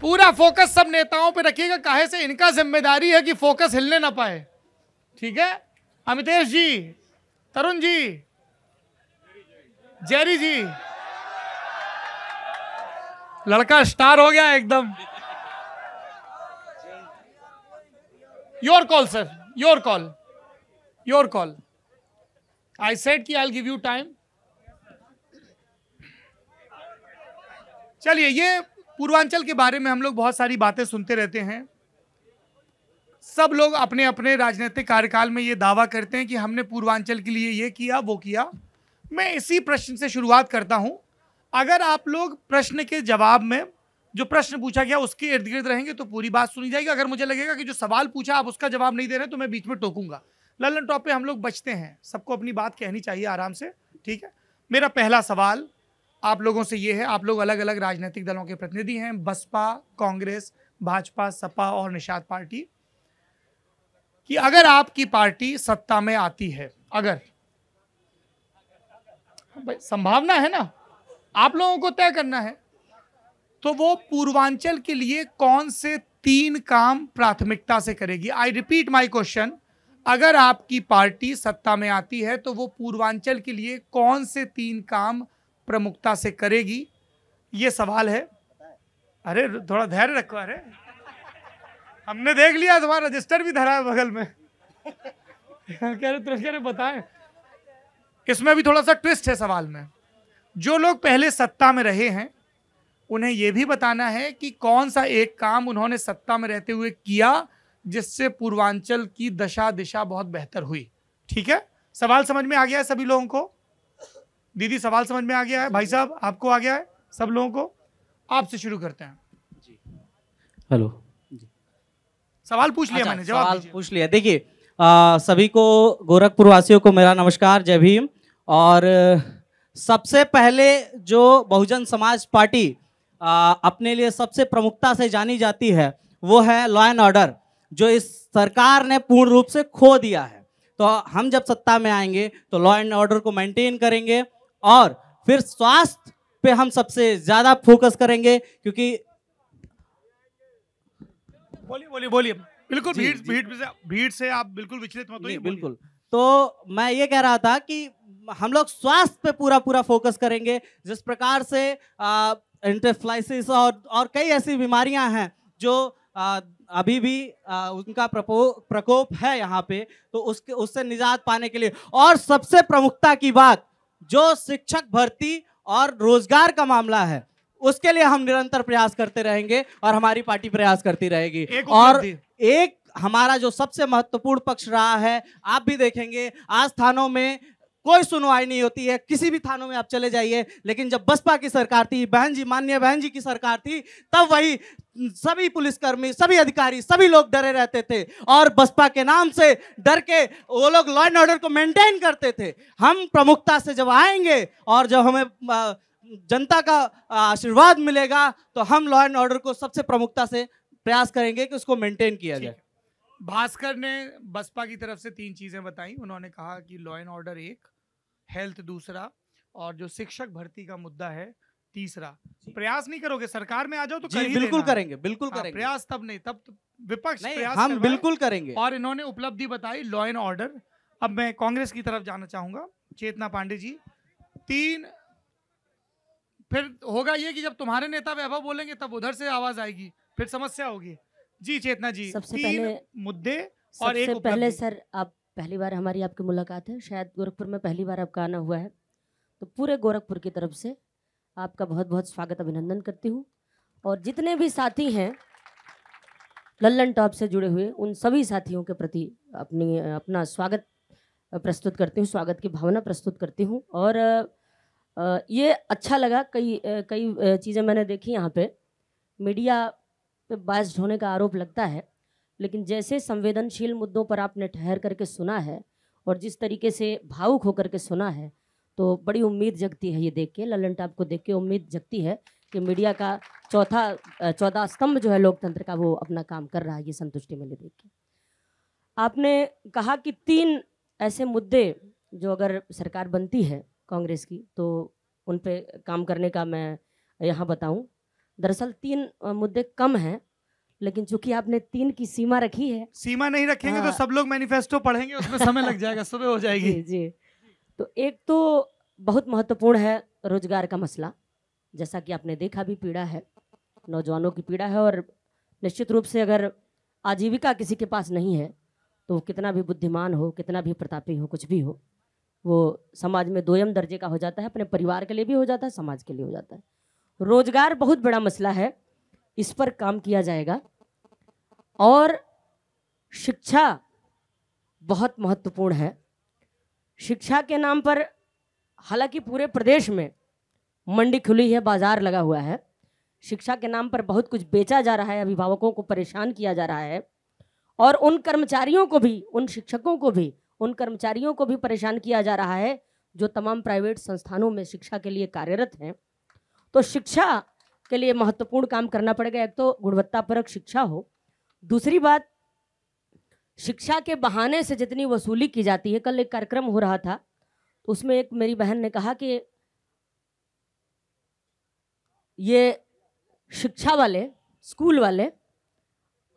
पूरा फोकस सब नेताओं पे रखिएगा, काहे से इनका जिम्मेदारी है कि फोकस हिलने ना पाए। ठीक है, अमितेश जी, तरुण जी, जेरी जी, लड़का स्टार हो गया एकदम। Your call sir, your call, your call. I said कि I will give you time. चलिए, ये पूर्वांचल के बारे में हम लोग बहुत सारी बातें सुनते रहते हैं। सब लोग अपने अपने राजनीतिक कार्यकाल में ये दावा करते हैं कि हमने पूर्वांचल के लिए ये किया वो किया। मैं इसी प्रश्न से शुरुआत करता हूं। अगर आप लोग प्रश्न के जवाब में जो प्रश्न पूछा गया उसके इर्द गिर्द रहेंगे तो पूरी बात सुनी जाएगी। अगर मुझे लगेगा कि जो सवाल पूछा आप उसका जवाब नहीं दे रहे तो मैं बीच में टोकूंगा। लल्लन टॉप पे हम लोग बचते हैं, सबको अपनी बात कहनी चाहिए आराम से। ठीक है, मेरा पहला सवाल आप लोगों से ये है, आप लोग अलग अलग राजनीतिक दलों के प्रतिनिधि हैं, बसपा, कांग्रेस, भाजपा, सपा और निषाद पार्टी, कि अगर आपकी पार्टी सत्ता में आती है, अगर संभावना है ना, आप लोगों को तय करना है, तो वो पूर्वांचल के लिए कौन से 3 काम प्राथमिकता से करेगी? आई रिपीट माय क्वेश्चन, अगर आपकी पार्टी सत्ता में आती है तो वो पूर्वांचल के लिए कौन से 3 काम प्रमुखता से करेगी? ये सवाल है। अरे थोड़ा धैर्य रखो, अरे हमने देख लिया, तुम्हारा रजिस्टर भी धरा है बगल में। कह रहे बताएं। इसमें भी थोड़ा सा ट्विस्ट है सवाल में। जो लोग पहले सत्ता में रहे हैं उन्हें यह भी बताना है कि कौन सा एक काम उन्होंने सत्ता में रहते हुए किया जिससे पूर्वांचल की दशा दिशा बहुत बेहतर हुई। ठीक है, सवाल समझ में आ गया है सभी लोगों को? दीदी, सवाल समझ में आ गया है? भाई साहब, आपको आ गया है? सब लोगों को? आपसे शुरू करते हैं। जी, हेलो जी। सवाल पूछ लिया मैंने, जवाब सवाल पूछ लिया। देखिए, सभी को, गोरखपुर वासियों को मेरा नमस्कार, जय भीम। और सबसे पहले जो बहुजन समाज पार्टी अपने लिए सबसे प्रमुखता से जानी जाती है वो है लॉ एंड ऑर्डर, जो इस सरकार ने पूर्ण रूप से खो दिया है। तो हम जब सत्ता में आएंगे तो लॉ एंड ऑर्डर को मेंटेन करेंगे और फिर स्वास्थ्य पे हम सबसे ज्यादा फोकस करेंगे, क्योंकि बोलिए बोलिए, बिल्कुल। भीड़ से आप बिल्कुल विचलित मत होइए। बिल्कुल। तो मैं ये कह रहा था कि हम लोग स्वास्थ्य पे पूरा फोकस करेंगे। जिस प्रकार से इंटरफ्लाइसिस और कई ऐसी बीमारियां हैं जो अभी भी उनका प्रकोप है यहाँ पे, तो उससे निजात पाने के लिए, और सबसे प्रमुखता की बात जो शिक्षक भर्ती और रोजगार का मामला है, उसके लिए हम निरंतर प्रयास करते रहेंगे और हमारी पार्टी प्रयास करती रहेगी। और एक हमारा जो सबसे महत्वपूर्ण पक्ष रहा है, आप भी देखेंगे आज थानों में कोई सुनवाई नहीं होती है। किसी भी थानों में आप चले जाइए, लेकिन जब बसपा की सरकार थी, बहन जी, माननीय बहन जी की सरकार थी, तब वही सभी पुलिसकर्मी, सभी अधिकारी, सभी लोग डरे रहते थे और बसपा के नाम से डर के वो लोग लॉ एंड ऑर्डर को मेंटेन करते थे। हम प्रमुखता से जब आएंगे और जब हमें जनता का आशीर्वाद मिलेगा तो हम लॉ एंड ऑर्डर को सबसे प्रमुखता से प्रयास करेंगे कि उसको मेंटेन किया जाए। भास्कर ने बसपा की तरफ से 3 चीजें बताई। उन्होंने कहा कि लॉ एंड ऑर्डर 1, हेल्थ दूसरा, और जो शिक्षक भर्ती का मुद्दा है तीसरा। प्रयास नहीं करोगे? सरकार में आ जाओ तो कर ही बिल्कुल देना। करेंगे, बिल्कुल करेंगे। प्रयास तब नहीं, तब तो विपक्ष प्रयास हम बिल्कुल करेंगे। और इन्होंने उपलब्धि बताई लॉ एंड ऑर्डर। अब मैं कांग्रेस की तरफ जाना चाहूंगा, चेतना पांडे जी। 3, फिर होगा ये कि जब तुम्हारे नेता वैभव बोलेंगे तब उधर से आवाज आएगी, फिर समस्या होगी। जी चेतना जी, सबसे 3 पहले मुद्दे और एक सबसे पहले सर, आप पहली बार हमारी आपकी मुलाकात है, शायद गोरखपुर में पहली बार आपका आना हुआ है, तो पूरे गोरखपुर की तरफ से आपका बहुत बहुत स्वागत, अभिनंदन करती हूँ। और जितने भी साथी हैं लल्लन टॉप से जुड़े हुए, उन सभी साथियों के प्रति अपना स्वागत प्रस्तुत करती हूँ, स्वागत की भावना प्रस्तुत करती हूँ। और ये अच्छा लगा, कई चीज़ें मैंने देखी यहाँ पे, मीडिया पे बायस्ड होने का आरोप लगता है, लेकिन जैसे संवेदनशील मुद्दों पर आपने ठहर करके सुना है और जिस तरीके से भावुक होकर के सुना है, तो बड़ी उम्मीद जगती है। ये देख के, लल्लन टॉप को देख के उम्मीद जगती है कि मीडिया का चौथा स्तंभ जो है लोकतंत्र का, वो अपना काम कर रहा है। ये संतुष्टि मिली देख के। आपने कहा कि 3 ऐसे मुद्दे जो अगर सरकार बनती है कांग्रेस की तो उन पे काम करने का मैं यहाँ बताऊँ। दरअसल 3 मुद्दे कम हैं, लेकिन चूंकि आपने 3 की सीमा रखी है। सीमा नहीं रखेंगे तो सब लोग मैनिफेस्टो पढ़ेंगे, उसमें समय लग जाएगा, सुबह हो जाएगी। जी जी। तो एक तो बहुत महत्वपूर्ण है रोजगार का मसला, जैसा कि आपने देखा भी पीड़ा है, नौजवानों की पीड़ा है। और निश्चित रूप से अगर आजीविका किसी के पास नहीं है तो वो कितना भी बुद्धिमान हो, कितना भी प्रतापी हो, कुछ भी हो, वो समाज में दोयम दर्जे का हो जाता है, अपने परिवार के लिए भी हो जाता है, समाज के लिए हो जाता है। रोजगार बहुत बड़ा मसला है, इस पर काम किया जाएगा। और शिक्षा बहुत महत्वपूर्ण है। शिक्षा के नाम पर हालांकि पूरे प्रदेश में मंडी खुली है, बाजार लगा हुआ है, शिक्षा के नाम पर बहुत कुछ बेचा जा रहा है, अभिभावकों को परेशान किया जा रहा है, और उन कर्मचारियों को भी, उन शिक्षकों को भी, उन कर्मचारियों को भी परेशान किया जा रहा है जो तमाम प्राइवेट संस्थानों में शिक्षा के लिए कार्यरत हैं। तो शिक्षा के लिए महत्वपूर्ण काम करना पड़ेगा। एक तो गुणवत्तापरक शिक्षा हो, दूसरी बात शिक्षा के बहाने से जितनी वसूली की जाती है। कल एक कार्यक्रम हो रहा था तो उसमें एक मेरी बहन ने कहा कि ये शिक्षा वाले, स्कूल वाले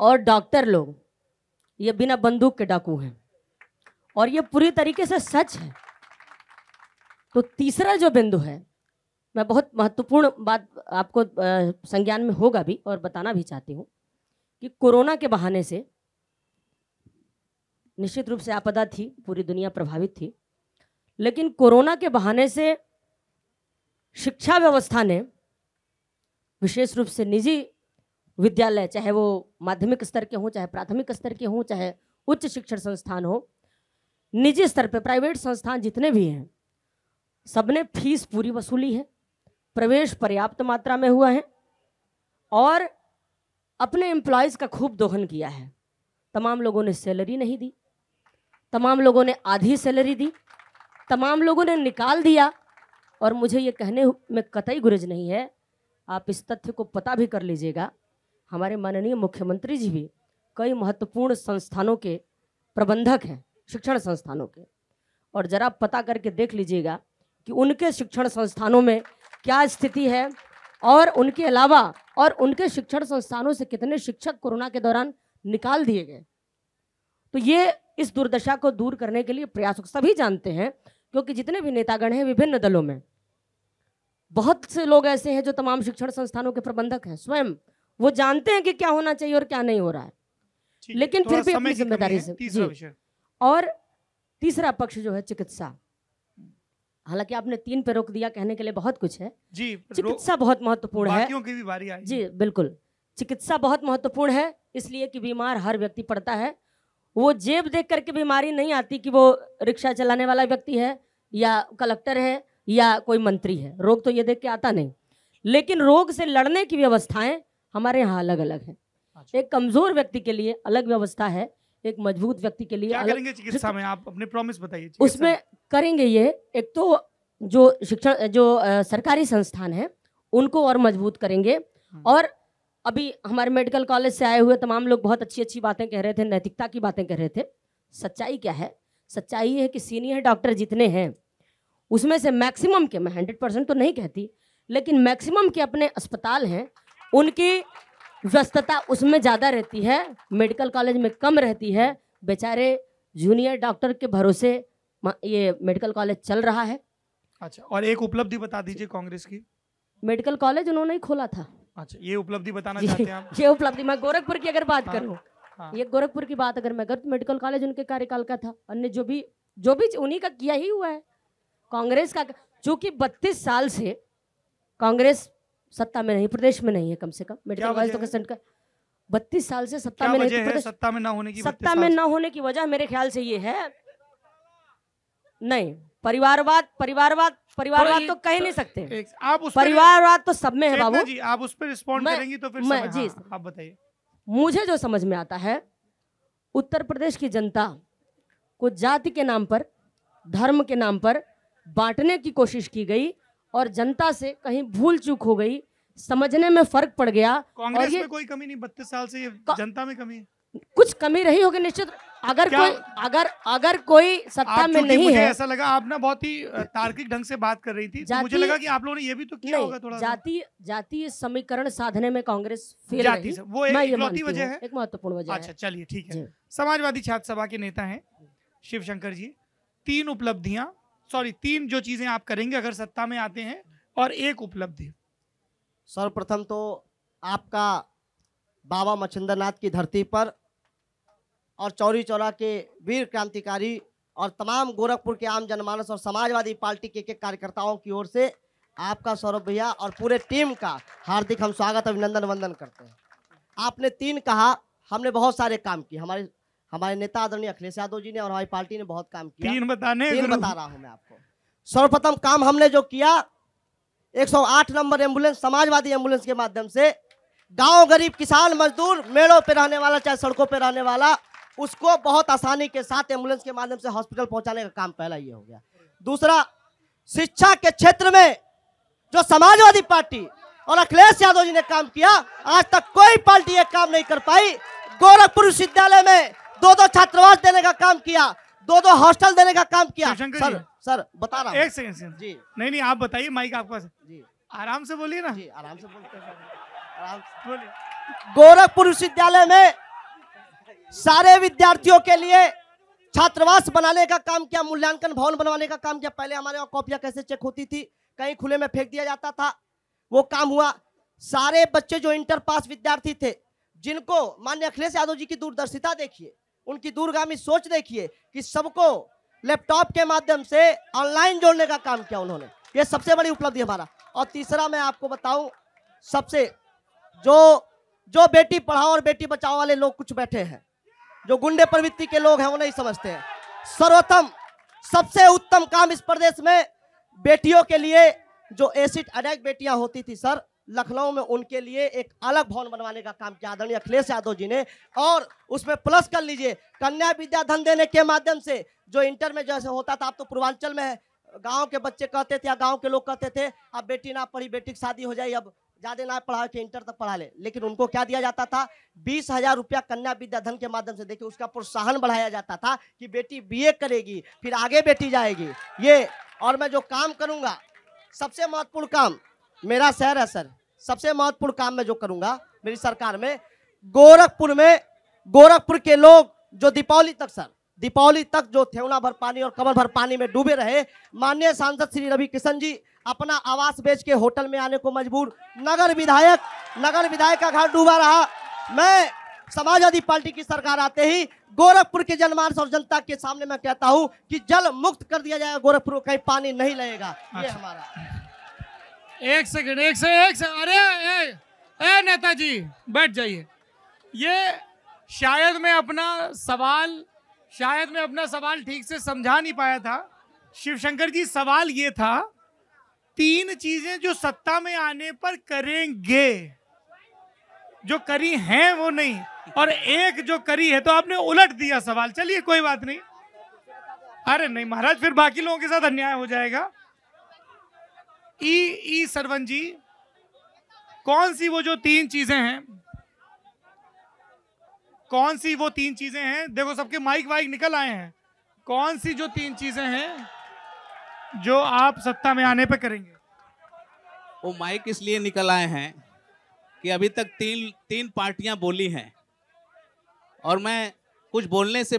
और डॉक्टर लोग ये बिना बंदूक के डाकू हैं, और ये पूरी तरीके से सच है। तो तीसरा जो बिंदु है, मैं बहुत महत्वपूर्ण बात आपको संज्ञान में होगा भी और बताना भी चाहती हूँ कि कोरोना के बहाने से निश्चित रूप से आपदा थी, पूरी दुनिया प्रभावित थी, लेकिन कोरोना के बहाने से शिक्षा व्यवस्था ने, विशेष रूप से निजी विद्यालय, चाहे वो माध्यमिक स्तर के हों, चाहे प्राथमिक स्तर के हों, चाहे उच्च शिक्षण संस्थान हो, निजी स्तर पे प्राइवेट संस्थान जितने भी हैं, सबने फीस पूरी वसूली है, प्रवेश पर्याप्त मात्रा में हुआ है, और अपने एम्प्लॉयज़ का खूब दोहन किया है। तमाम लोगों ने सैलरी नहीं दी, तमाम लोगों ने आधी सैलरी दी, तमाम लोगों ने निकाल दिया। और मुझे ये कहने में कतई गुरेज नहीं है, आप इस तथ्य को पता भी कर लीजिएगा, हमारे माननीय मुख्यमंत्री जी भी कई महत्वपूर्ण संस्थानों के प्रबंधक हैं, शिक्षण संस्थानों के, और ज़रा पता करके देख लीजिएगा कि उनके शिक्षण संस्थानों में क्या स्थिति है, और उनके अलावा और उनके शिक्षण संस्थानों से कितने शिक्षक कोरोना के दौरान निकाल दिए गए। तो ये इस दुर्दशा को दूर करने के लिए प्रयास सभी जानते हैं, क्योंकि जितने भी नेतागण हैं विभिन्न दलों में, बहुत से लोग ऐसे हैं जो तमाम शिक्षण संस्थानों के प्रबंधक हैं, स्वयं वो जानते हैं कि क्या होना चाहिए और क्या नहीं हो रहा है, लेकिन फिर भी अपनी जिम्मेदारी से जी। और तीसरा पक्ष जो है चिकित्सा, हालांकि आपने 3 पे रोक दिया, कहने के लिए बहुत कुछ है जी। चिकित्सा बहुत महत्वपूर्ण है, बाकियों की भी बारी आएगी जी। बिल्कुल, चिकित्सा बहुत महत्वपूर्ण है, इसलिए कि बीमार हर व्यक्ति पड़ता है। वो जेब देख करके बीमारी नहीं आती कि वो रिक्शा चलाने वाला व्यक्ति है या कलेक्टर है या कोई मंत्री है, रोग तो ये देख के आता नहीं, लेकिन रोग से लड़ने की व्यवस्थाएं हमारे यहाँ अलग अलग हैं। एक कमजोर व्यक्ति के लिए अलग व्यवस्था है, एक मजबूत व्यक्ति के लिए क्या अलग। करेंगे चिकित्सा में, आप अपने प्रॉमिस बताइए। उसमें करेंगे ये, एक तो जो शिक्षण जो सरकारी संस्थान है उनको और मजबूत करेंगे। और अभी हमारे मेडिकल कॉलेज से आए हुए तमाम लोग बहुत अच्छी अच्छी बातें कह रहे थे, नैतिकता की बातें कह रहे थे। सच्चाई क्या है? सच्चाई है कि सीनियर डॉक्टर जितने हैं उसमें से मैक्सिमम के, मैं 100% तो नहीं कहती, लेकिन मैक्सिमम के अपने अस्पताल हैं, उनकी व्यस्तता उसमें ज़्यादा रहती है, मेडिकल कॉलेज में कम रहती है। बेचारे जूनियर डॉक्टर के भरोसे ये मेडिकल कॉलेज चल रहा है। अच्छा, और एक उपलब्धि बता दीजिए कांग्रेस की। मेडिकल कॉलेज उन्होंने ही खोला था। अच्छा, ये उपलब्धि बताना चाहते हैं आप? ये उपलब्धि, मैं गोरखपुर की अगर बात करूं, ये गोरखपुर की बात अगर मैं करूं तो मेडिकल कॉलेज उनके कार्यकाल का था, अन्य जो भी उन्हीं का किया ही हुआ है। कांग्रेस का, चूंकि 32 साल से कांग्रेस सत्ता में नहीं, प्रदेश में नहीं है, कम से कम मेडिकल कॉलेज तो कंसेंट का 32 साल से सत्ता में नहीं है। सत्ता में ना होने की, सत्ता में ना होने की वजह मेरे ख्याल से ये है, नहीं, परिवारवाद तो कह नहीं सकते। आप उस परिवारवाद तो सब में है बाबू जी, आप उस पर रिस्पॉन्ड करेंगी तो फिर समय, जी आप बताइए। मुझे जो समझ में आता है, उत्तर प्रदेश की जनता को जाति के नाम पर, धर्म के नाम पर बांटने की कोशिश की गई और जनता से कहीं भूल चूक हो गई, समझने में फर्क पड़ गया। कांग्रेस में कोई कमी नहीं, 32 साल से ये जनता में कमी है। कुछ कमी रही होगी निश्चित, अगर कोई अगर कोई सत्ता में नहीं मुझे है, ऐसा लगा आप ना बहुत ही तार्किक ढंग से बात कर रही थी, तो मुझे लगा कि आप लोगों ने ये भी तो किया होगा थोड़ा। जातीय समीकरण साधने में कांग्रेस फेल जाति से वो एक वजह है, एक महत्वपूर्ण वजह है। अच्छा चलिए ठीक है। समाजवादी छात्र सभा के नेता हैं शिवशंकर जी, 3 उपलब्धियां, सॉरी 3 जो चीजें आप करेंगे अगर सत्ता में आते हैं और 1 उपलब्धि। सर्वप्रथम तो आपका बाबा मच्छिंद्रनाथ की धरती पर और चौरी चौरा के वीर क्रांतिकारी और तमाम गोरखपुर के आम जनमानस और समाजवादी पार्टी के कार्यकर्ताओं की ओर से आपका सौरभ भैया और पूरे टीम का हार्दिक हम स्वागत अभिनंदन वंदन करते हैं। आपने 3 कहा, हमने बहुत सारे काम किए, हमारे नेता आदरणीय अखिलेश यादव जी ने और हमारी पार्टी ने बहुत काम किया। 3 बता रहा हूं मैं आपको। सर्वप्रथम काम हमने जो किया, 108 नंबर एम्बुलेंस, समाजवादी एम्बुलेंस के माध्यम से गांव गरीब किसान मजदूर मेड़ों पे रहने वाला चाहे सड़कों पे रहने वाला, उसको बहुत आसानी के साथ एम्बुलेंस के माध्यम से हॉस्पिटल पहुंचाने का काम पहला ये हो गया। दूसरा, शिक्षा के क्षेत्र में जो समाजवादी पार्टी और अखिलेश यादव जी ने काम किया, आज तक कोई पार्टी ये काम नहीं कर पाई। गोरखपुर विश्वविद्यालय में 2-2 छात्रावास देने का काम किया, 2-2 हॉस्टल देने का काम किया। सर बता रहा हूँ, एक सेकंड जी, नहीं आप बताइए, माइक आपके पास जी, आराम से बोलिए ना जी, आराम से बोलते हैं, आराम से बोलिए। गोरखपुर विश्वविद्यालय में सारे विद्यार्थियों के लिए छात्रावास बनाने का काम किया, मूल्यांकन भवन बनवाने का काम किया। पहले हमारे वहाँ कॉपियां कैसे चेक होती थी, कहीं खुले में फेंक दिया जाता था, वो काम हुआ। सारे बच्चे जो इंटर पास विद्यार्थी थे, जिनको माननीय अखिलेश यादव जी की दूरदर्शिता देखिए, उनकी दूरगामी सोच देखिए कि सबको लैपटॉप के माध्यम से ऑनलाइन जोड़ने का काम किया उन्होंने, ये सबसे बड़ी उपलब्धि हमारा। और तीसरा मैं आपको बताऊं, सबसे जो बेटी पढ़ाओ और बेटी बचाओ वाले लोग कुछ बैठे हैं, जो गुंडे प्रवृत्ति के लोग हैं, वो नहीं समझते हैं। सर्वोत्तम सबसे उत्तम काम इस प्रदेश में बेटियों के लिए जो एसिड अटैक बेटियां होती थी सर, लखनऊ में उनके लिए एक अलग भवन बनवाने का काम किया आदरणीय अखिलेश यादव जी ने। और उसमें प्लस कर लीजिए, कन्या विद्या धन देने के माध्यम से जो इंटर में जैसे होता था, अब तो पूर्वांचल में है, गांव के बच्चे कहते थे या गांव के लोग कहते थे अब बेटी ना पढ़ी, बेटी की शादी हो जाए, अब ज्यादा ना पढ़ा के इंटर तक पढ़ा ले, लेकिन उनको क्या दिया जाता था, 20,000 रुपया कन्या विद्या धन के माध्यम से देखिए उसका प्रोत्साहन बढ़ाया जाता था कि बेटी बीए करेगी फिर आगे बेटी जाएगी ये। और मैं जो काम करूंगा, सबसे महत्वपूर्ण काम मेरा शहर है सर, सबसे महत्वपूर्ण काम मैं जो करूंगा मेरी सरकार में, गोरखपुर के लोग जो दीपावली तक जो थेवना भर पानी और कमर भर पानी में डूबे रहे, माननीय सांसद श्री रवि किशन जी अपना आवास बेच के होटल में आने को मजबूर, नगर विधायक का घर डूबा रहा। मैं समाजवादी पार्टी की सरकार आते ही गोरखपुर के जनमानस और जनता के सामने मैं कहता हूं कि जल मुक्त कर दिया जाएगा, गोरखपुर को कहीं पानी नहीं लगेगा। ये हमारा। एक सेकंड, अरे नेताजी बैठ जाइए। ये शायद मैं अपना सवाल ठीक से समझा नहीं पाया था। शिवशंकर जी, सवाल ये था 3 चीजें जो सत्ता में आने पर करेंगे, जो करी हैं वो नहीं, और 1 जो करी है, तो आपने उलट दिया सवाल। चलिए कोई बात नहीं, अरे नहीं महाराज, फिर बाकी लोगों के साथ अन्याय हो जाएगा। ई सरवन जी, कौन सी वो जो 3 चीजें हैं, कौन सी वो 3 चीजें हैं? देखो सबके माइक वाइक निकल आए हैं। कौन सी जो 3 चीजें हैं जो आप सत्ता में आने पे करेंगे? वो माइक इसलिए निकल आए हैं कि अभी तक तीन पार्टियां बोली हैं, और मैं कुछ बोलने से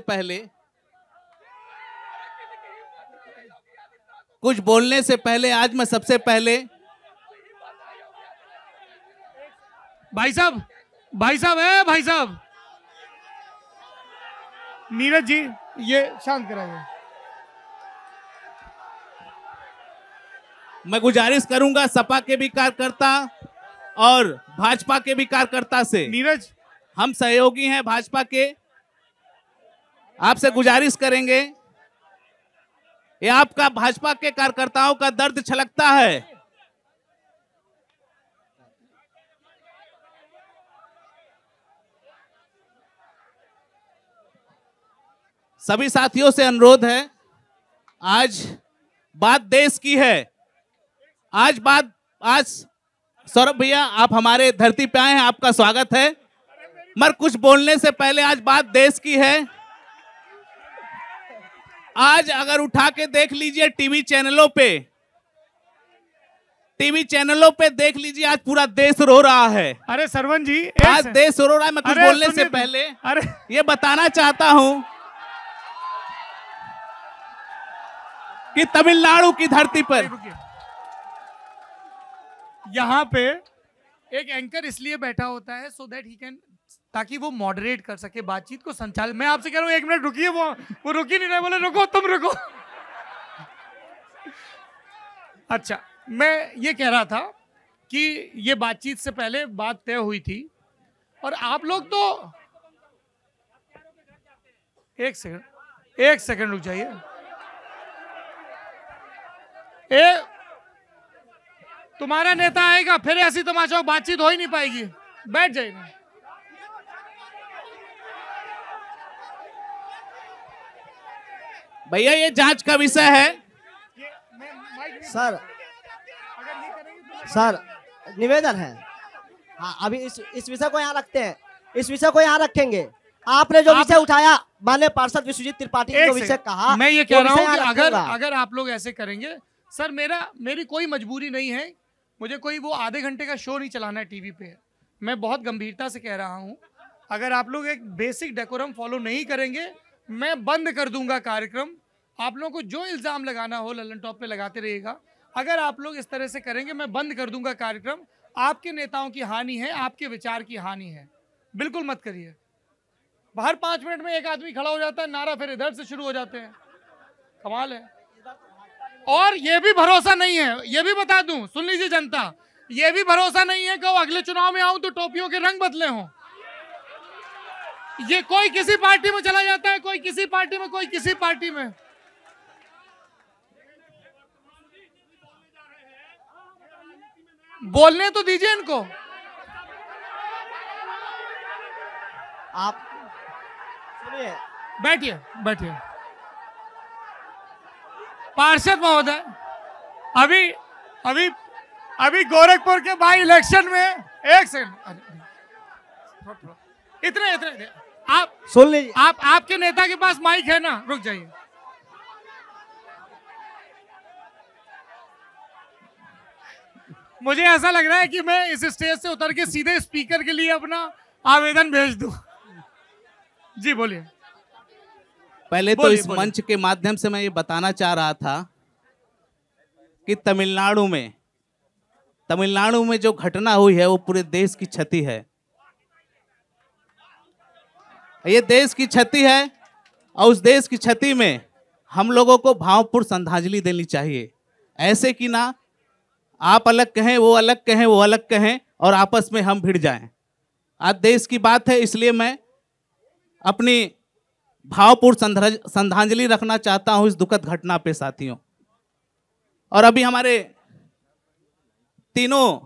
पहले आज मैं सबसे पहले भाई साहब नीरज जी, ये शांत कराइए। मैं गुजारिश करूंगा सपा के भी कार्यकर्ता और भाजपा के भी कार्यकर्ता से, नीरज हम सहयोगी हैं भाजपा के, आपसे गुजारिश करेंगे, ये आपका भाजपा के कार्यकर्ताओं का दर्द छलकता है। सभी साथियों से अनुरोध है, आज बात देश की है। आज सौरभ भैया आप हमारे धरती पे आए हैं, आपका स्वागत है, मगर कुछ बोलने से पहले आज बात देश की है। आज अगर उठा के देख लीजिए टीवी चैनलों पे देख लीजिए, आज पूरा देश रो रहा है। अरे सरवन जी, आज देश रो रहा है। मैं कुछ बोलने से पहले ये बताना चाहता हूं कि तमिलनाडु की धरती पर यहाँ पे एक एंकर इसलिए बैठा होता है सो दैट ही कैन, ताकि वो मॉडरेट कर सके बातचीत को, संचालन। मैं आपसे कह रहा हूँ 1 मिनट रुकिए, वो रुक ही नहीं रहे, बोले रुको तुम रुको। अच्छा, मैं ये कह रहा था कि ये बातचीत से पहले बात तय हुई थी और आप लोग तो एक सेकंड रुक जाइए। तुम्हारा नेता आएगा फिर ऐसी तमाशा बातचीत हो ही नहीं पाएगी, बैठ जाइए। भैया ये जांच का विषय है। सर निवेदन है। हाँ, अभी इस विषय को यहाँ रखते हैं, इस विषय को यहाँ रखेंगे। आपने जो विषय उठाया, माननीय पार्षद विश्वजीत त्रिपाठी ने जो विषय कहा, मैं ये कह रहा हूँ कि अगर आप लोग ऐसे करेंगे, सर मेरी कोई मजबूरी नहीं है, मुझे कोई वो आधे घंटे का शो नहीं चलाना है टीवी पे। मैं बहुत गंभीरता से कह रहा हूँ, अगर आप लोग एक बेसिक डेकोरम फॉलो नहीं करेंगे, मैं बंद कर दूंगा कार्यक्रम। आप लोगों को जो इल्जाम लगाना हो ललन टॉप पे लगाते रहिएगा। अगर आप लोग इस तरह से करेंगे, मैं बंद कर दूंगा कार्यक्रम। आपके नेताओं की हानि है, आपके विचार की हानि है, बिल्कुल मत करिए। हर 5 मिनट में एक आदमी खड़ा हो जाता है, नारा फिर इधर से शुरू हो जाते हैं, कमाल है। और ये भी भरोसा नहीं है, ये भी बता दूं, सुन लीजिए जनता, ये भी भरोसा नहीं है कि अगले चुनाव में आऊं तो टोपियों के रंग बदले हों। ये कोई किसी पार्टी में चला जाता है, कोई किसी पार्टी में, कोई किसी पार्टी में। बोलने तो दीजिए इनको। आप सुनिए, बैठिए। पार्षद महोदय, अभी गोरखपुर के बाई इलेक्शन में, एक सेकंड, इतने आप सुन लीजिए। आपके नेता के पास माइक है ना, रुक जाइए। मुझे ऐसा लग रहा है कि मैं इस स्टेज से उतर के सीधे स्पीकर के लिए अपना आवेदन भेज दूं। जी बोलिए। पहले तो इस मंच के माध्यम से मैं ये बताना चाह रहा था कि तमिलनाडु में जो घटना हुई है वो पूरे देश की क्षति है। ये देश की क्षति है और उस देश की क्षति में हम लोगों को भावपूर्ण श्रद्धांजलि देनी चाहिए। ऐसे कि ना आप अलग कहें, वो अलग कहें, वो अलग कहें और आपस में हम भिड़ जाएं। आज देश की बात है, इसलिए मैं अपनी भावपूर्ण श्रद्धांजलि रखना चाहता हूं इस दुखद घटना पे साथियों। और अभी हमारे तीनों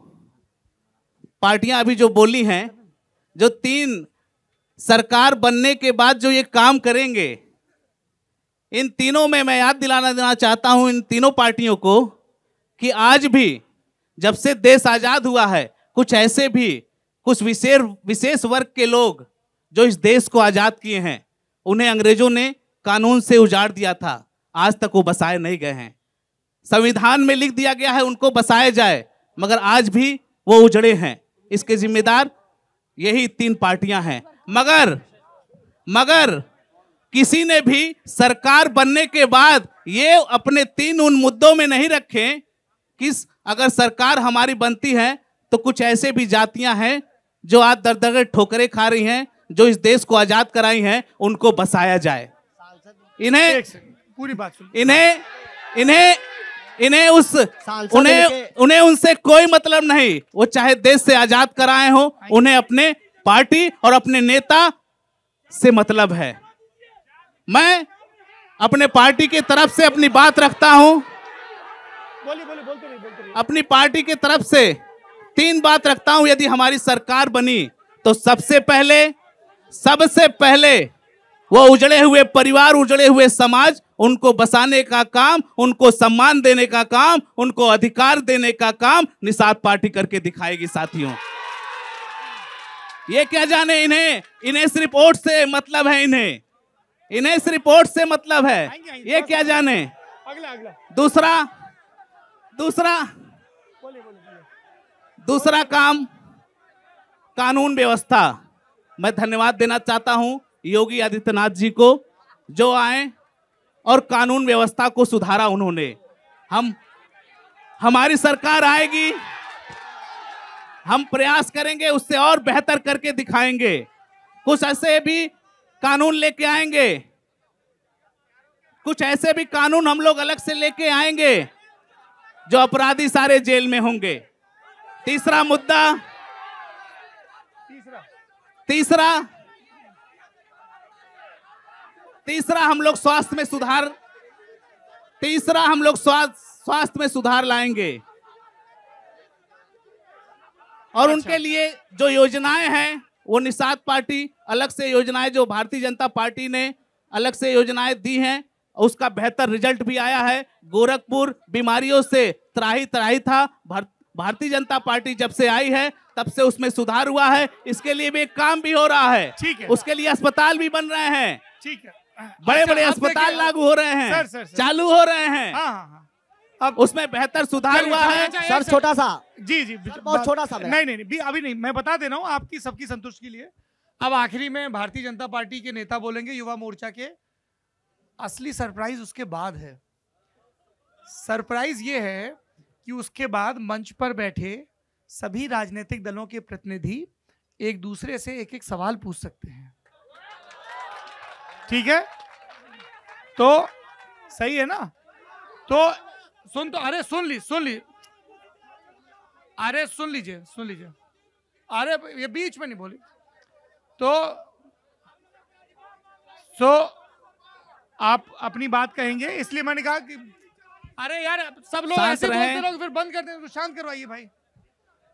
पार्टियां अभी जो बोली हैं, जो 3 सरकार बनने के बाद जो ये काम करेंगे, इन तीनों में मैं याद दिलाना देना चाहता हूं इन तीनों पार्टियों को कि आज भी जब से देश आजाद हुआ है, कुछ विशेष वर्ग के लोग जो इस देश को आजाद किए हैं, उन्हें अंग्रेजों ने कानून से उजाड़ दिया था, आज तक वो बसाए नहीं गए हैं। संविधान में लिख दिया गया है उनको बसाया जाए, मगर आज भी वो उजड़े हैं। इसके जिम्मेदार यही 3 पार्टियां हैं। मगर किसी ने भी सरकार बनने के बाद ये अपने 3 उन मुद्दों में नहीं रखे कि अगर सरकार हमारी बनती है तो कुछ ऐसे भी जातियां हैं जो आज दर ठोकरें खा रही हैं, जो इस देश को आजाद कराई हैं, उनको बसाया जाए। पूरी बात उन्हें उनसे कोई मतलब नहीं। वो चाहे देश से आजाद कराए हो, उन्हें अपने पार्टी और अपने नेता से मतलब है। मैं अपने पार्टी की तरफ से अपनी बात रखता हूं। अपनी पार्टी की तरफ से 3 बात रखता हूं। यदि हमारी सरकार बनी तो सबसे पहले वो उजड़े हुए परिवार, उजड़े हुए समाज, उनको बसाने का काम, उनको सम्मान देने का काम, उनको अधिकार देने का काम निषाद पार्टी करके दिखाएगी साथियों। ये क्या जाने इन्हें सिर्फ वोट से मतलब है। इन्हें इस रिपोर्ट से मतलब है, ये क्या जाने। अगला दूसरा काम कानून व्यवस्था। मैं धन्यवाद देना चाहता हूं योगी आदित्यनाथ जी को, जो आए और कानून व्यवस्था को सुधारा उन्होंने। हमारी सरकार आएगी, हम प्रयास करेंगे, उससे और बेहतर करके दिखाएंगे। कुछ ऐसे भी कानून लेके आएंगे, कुछ ऐसे भी कानून हम लोग अलग से लेके आएंगे जो अपराधी सारे जेल में होंगे। तीसरा मुद्दा, तीसरा हम लोग स्वास्थ्य में सुधार लाएंगे। और उनके लिए जो योजनाएं हैं वो निषाद पार्टी अलग से योजनाएं, जो भारतीय जनता पार्टी ने अलग से योजनाएं दी हैं, उसका बेहतर रिजल्ट भी आया है। गोरखपुर बीमारियों से त्राही था। भारतीय जनता पार्टी जब से आई है तब से उसमें सुधार हुआ है। इसके लिए भी एक काम भी हो रहा है, ठीक है। उसके लिए अस्पताल भी बन रहे हैं, ठीक है। बड़े बड़े अस्पताल लागू हो रहे हैं, सर। चालू हो रहे हैं। हाँ। अब उसमें बेहतर सुधार हुआ है। सर छोटा सा, जी बहुत छोटा सा। नहीं, अभी नहीं, मैं बता दे रहा हूँ आपकी सबकी संतुष्टि के लिए। अब आखिरी में भारतीय जनता पार्टी के नेता बोलेंगे, युवा मोर्चा के। असली सरप्राइज उसके बाद है। सरप्राइज ये है कि उसके बाद मंच पर बैठे सभी राजनीतिक दलों के प्रतिनिधि एक दूसरे से एक एक सवाल पूछ सकते हैं, ठीक है? तो सही है ना? तो सुन लीजिए, अरे ये बीच में नहीं बोली तो आप अपनी बात कहेंगे, इसलिए मैंने कहा कि अरे यार सब लोग ऐसे बोलते रहो फिर बंद कर दें, शांत करवाइए भाई।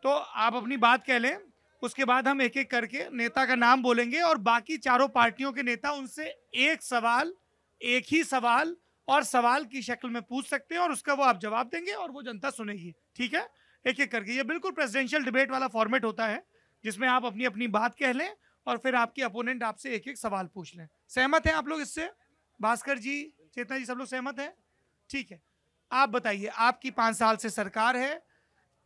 तो आप अपनी बात कह लें, उसके बाद हम एक एक करके नेता का नाम बोलेंगे और बाकी चारों पार्टियों के नेता उनसे एक ही सवाल और सवाल की शक्ल में पूछ सकते हैं और उसका वो आप जवाब देंगे और वो जनता सुनेगी, ठीक है? एक एक करके। ये बिल्कुल प्रेसिडेंशियल डिबेट वाला फॉर्मेट होता है जिसमें आप अपनी अपनी बात कह लें और फिर आपके अपोनेंट आपसे एक एक सवाल पूछ लें। सहमत हैं आप लोग इससे? भास्कर जी, चेतना जी, सब लोग सहमत हैं? ठीक है। आप बताइए, आपकी 5 साल से सरकार है,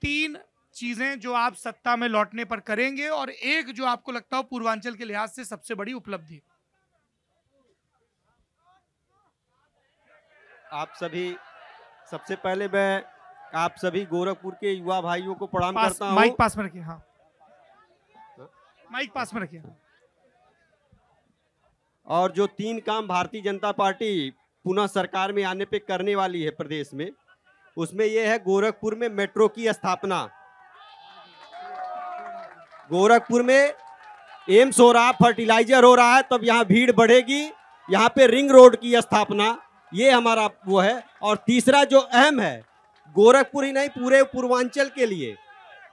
3 चीजें जो आप सत्ता में लौटने पर करेंगे और एक जो आपको लगता हो पूर्वांचल के लिहाज से सबसे बड़ी उपलब्धि। आप सभी, सबसे पहले मैं आप सभी गोरखपुर के युवा भाइयों को प्रणाम करता हूं। माइक पास में रखिए। हाँ, माइक पास में रखिए। और जो 3 काम भारतीय जनता पार्टी पुनः सरकार में आने पे करने वाली है प्रदेश में, उसमें यह है गोरखपुर में मेट्रो की स्थापना। गोरखपुर में एम्स हो रहा, फर्टिलाइजर हो रहा है, तब यहाँ भीड़ बढ़ेगी। यहाँ पे रिंग रोड की स्थापना, ये हमारा वो है। और तीसरा जो अहम है, गोरखपुर ही नहीं पूरे पूर्वांचल के लिए,